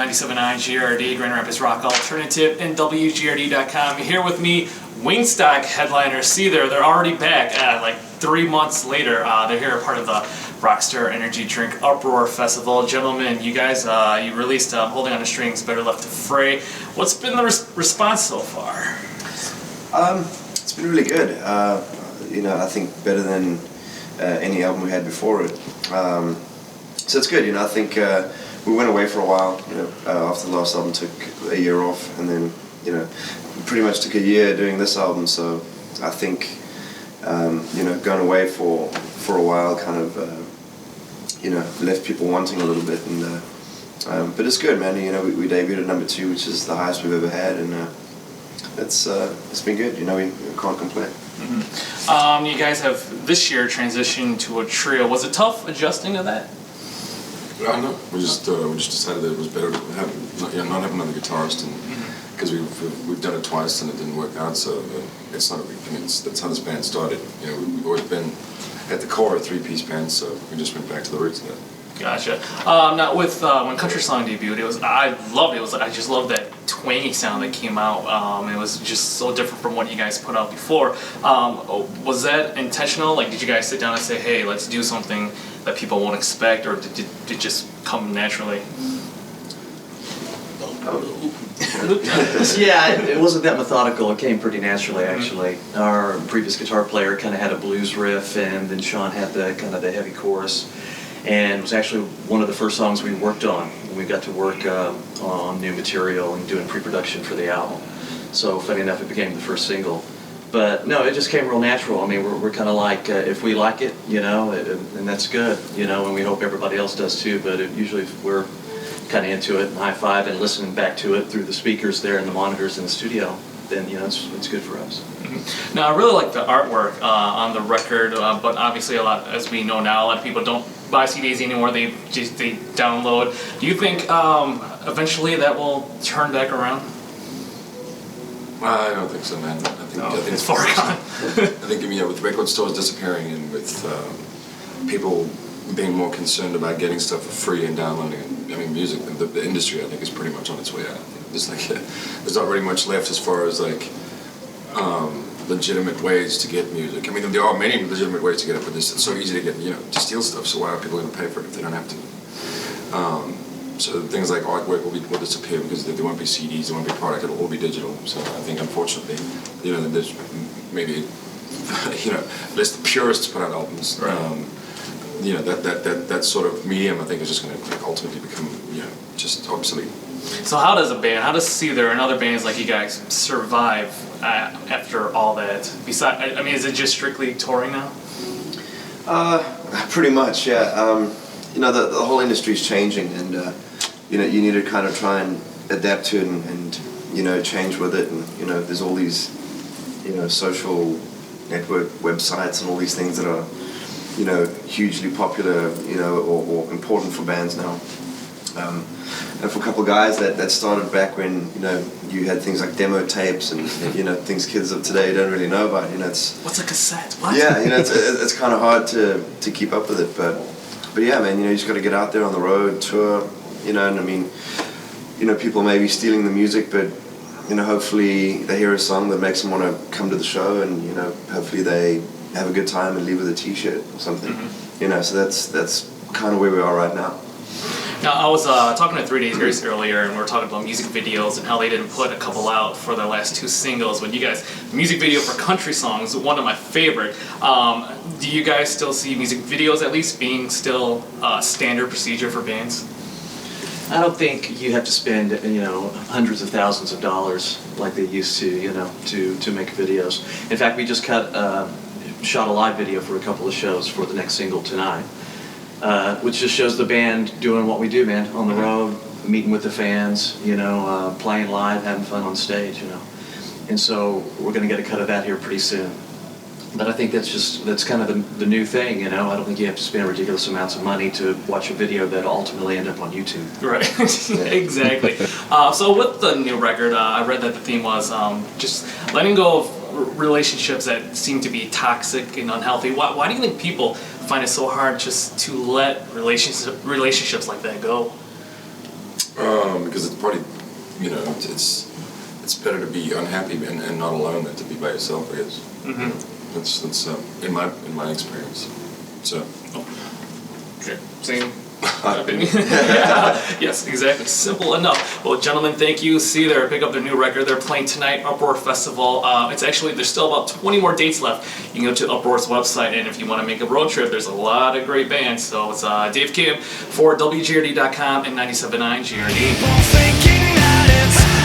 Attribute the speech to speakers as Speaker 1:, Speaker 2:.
Speaker 1: 97.9 GRD, Grand Rapids Rock Alternative, and WGRD.com. Here with me, Wingstock headliner Seether. They're already back, like 3 months later. They're here, part of the Rockstar Energy Drink Uproar Festival. Gentlemen, you guys, you released Holding on the Strings, Better Left to Fray. What's been the response so far?
Speaker 2: It's been really good. I think better than any album we had before it. So it's good. I think we went away for a while. After the last album, took a year off, and then pretty much took a year doing this album. So I think going away for a while kind of left people wanting a little bit, and but it's good, man. We debuted at number 2, which is the highest we've ever had, and it's been good. We can't complain.
Speaker 1: Mm-hmm. You guys have this year transitioned to a trio. Was it tough adjusting to that?
Speaker 3: No, we just decided that it was better to not have another guitarist, and because we've done it twice and it didn't work out. So it's not. That's how this band started. We've always been at the core a 3-piece band, so we just went back to the roots of that.
Speaker 1: Gotcha. Now with when Country Song debuted, I loved it. I just loved that twangy sound that came out. It was just so different from what you guys put out before. Was that intentional? Like, did you guys sit down and say, "Hey, let's do something that people won't expect," or did it just come naturally?
Speaker 4: Yeah, it wasn't that methodical. It came pretty naturally, actually. Our previous guitar player kind of had a blues riff, and then Sean had the kind of the heavy chorus. And it was actually one of the first songs we worked on. We got to work on new material and doing pre-production for the album. So funny enough, it became the first single. But no, it just came real natural. I mean, we're kind of like, if we like it, and that's good, and we hope everybody else does too. But usually if we're kind of into it and high-five and listening back to it through the speakers there and the monitors in the studio, then it's good for us.
Speaker 1: Mm-hmm. Now, I really like the artwork on the record, but obviously as we know now, a lot of people don't buy CDs anymore. They download. Do you think eventually that will turn back around?
Speaker 3: I don't think so, man. I think
Speaker 1: it's far gone.
Speaker 3: I think with record stores disappearing and with people being more concerned about getting stuff for free and downloading it. I mean, music, the industry, I think, is pretty much on its way out. There's not really much left as far as legitimate ways to get music. I mean, there are many legitimate ways to get it, but it's so easy to get, to steal stuff. So why are people going to pay for it if they don't have to? So things like artwork will disappear because there won't be CDs, there won't be product. It'll all be digital. So I think, unfortunately, there's maybe less the purists put out albums.
Speaker 1: Right.
Speaker 3: That sort of medium, I think, is just going to ultimately become, just obsolete.
Speaker 1: So how does Seether and other bands like you guys survive after all that? Besides, I mean, is it just strictly touring now?
Speaker 2: Pretty much, yeah. The whole industry's changing, and you need to kind of try and adapt to it and change with it. And there's all these social network websites and all these things that are hugely popular, or important for bands now. And for a couple of guys that started back when you had things like demo tapes and things kids of today don't really know about.
Speaker 1: What's a cassette? What?
Speaker 2: Yeah, it's kind of hard to keep up with it, but yeah, man, you just got to get out there on the road, tour, and I mean, people may be stealing the music, but hopefully they hear a song that makes them want to come to the show, and hopefully they have a good time and leave with a T-shirt or something. Mm-hmm. So that's kind of where we are right now.
Speaker 1: Now, I was talking to 3 Days Grace earlier, and we were talking about music videos and how they didn't put a couple out for their last 2 singles. But you guys, music video for Country Songs, one of my favorite. Do you guys still see music videos at least being still standard procedure for bands?
Speaker 4: I don't think you have to spend hundreds of thousands of dollars like they used to to make videos. In fact, we just shot a live video for a couple of shows for the next single tonight, which just shows the band doing what we do, man, on the road, meeting with the fans, playing live, having fun on stage, And so we're going to get a cut of that here pretty soon. But I think that's kind of the new thing, I don't think you have to spend ridiculous amounts of money to watch a video that ultimately end up on YouTube.
Speaker 1: Right, exactly. So with the new record, I read that the theme was just letting go of relationships that seem to be toxic and unhealthy. Why do you think people find it so hard just to let relationships like that go?
Speaker 3: Because it's probably, you know, it's better to be unhappy and not alone than to be by yourself, I guess.
Speaker 1: Mm-hmm.
Speaker 3: That's in my experience. So.
Speaker 1: Okay. Same opinion. Yeah. Yes, exactly. Simple enough. Well, gentlemen, thank you. Seether, pick up their new record. They're playing tonight, Uproar Festival. There's still about 20 more dates left. You can go to Uproar's website, and if you want to make a road trip, there's a lot of great bands. So it's Dave Kim for WGRD.com and 97.9 GRD.
Speaker 5: People thinking that it's